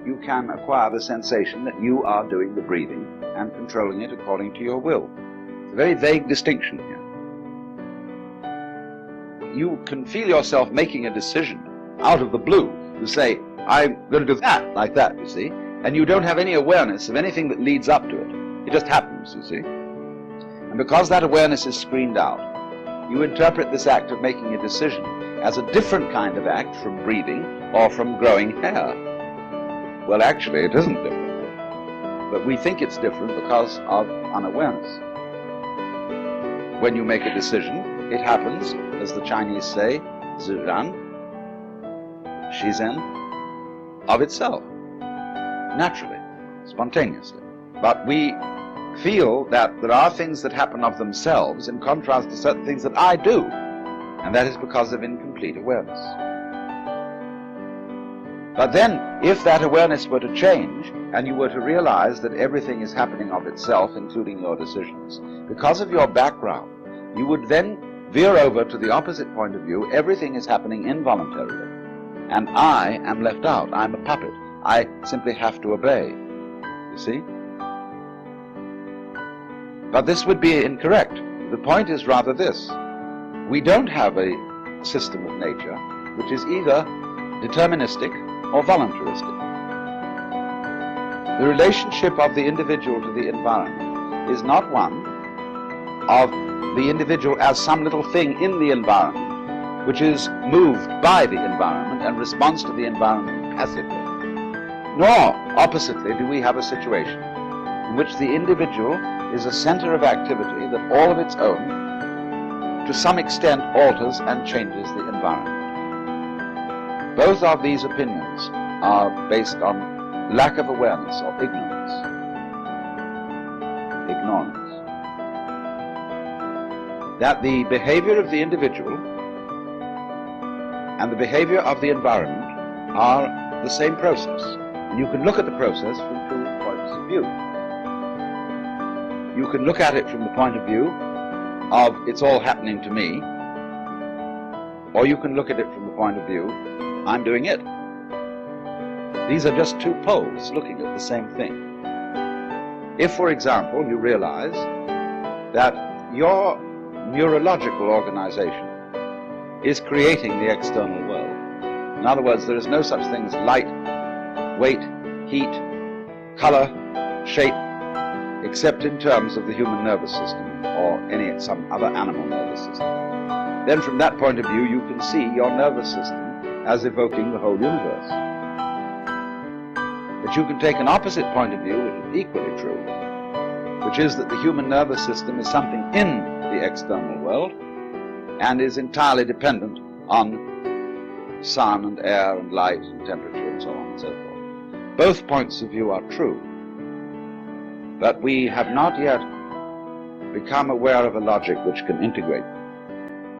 you can acquire the sensation that you are doing the breathing and controlling it according to your will. It's a very vague distinction here. You can feel yourself making a decision out of the blue to say, I'm going to do that, like that, you see, and you don't have any awareness of anything that leads up to it. It just happens, you see. And because that awareness is screened out, you interpret this act of making a decision as a different kind of act from breathing or from growing hair. Well, actually, it isn't different. But we think it's different because of unawareness. When you make a decision, it happens, as the Chinese say, shee-zen, of itself, naturally, spontaneously. But we feel that there are things that happen of themselves in contrast to certain things that I do, and that is because of incomplete awareness. But then, if that awareness were to change, and you were to realize that everything is happening of itself, including your decisions, because of your background, you would then veer over to the opposite point of view. Everything is happening involuntarily, and I am left out. I'm a puppet. I simply have to obey, you see? But this would be incorrect. The point is rather this. We don't have a system of nature which is either deterministic or voluntaristic. The relationship of the individual to the environment is not one of the individual as some little thing in the environment which is moved by the environment and responds to the environment passively. Nor, oppositely, do we have a situation in which the individual is a center of activity that all of its own, to some extent, alters and changes the environment. Both of these opinions are based on lack of awareness or ignorance. Ignorance. That the behavior of the individual and the behavior of the environment are the same process. And you can look at the process from two points of view. You can look at it from the point of view of it's all happening to me, or you can look at it from the point of view, I'm doing it. These are just two poles looking at the same thing. If, for example, you realize that your neurological organization is creating the external world. In other words, there is no such thing as light, weight, heat, color, shape, except in terms of the human nervous system or some other animal nervous system. Then from that point of view, you can see your nervous system as evoking the whole universe. But you can take an opposite point of view, which is equally true, which is that the human nervous system is something in the external world and is entirely dependent on sun and air and light and temperature and so on and so forth. Both points of view are true, but we have not yet become aware of a logic which can integrate them.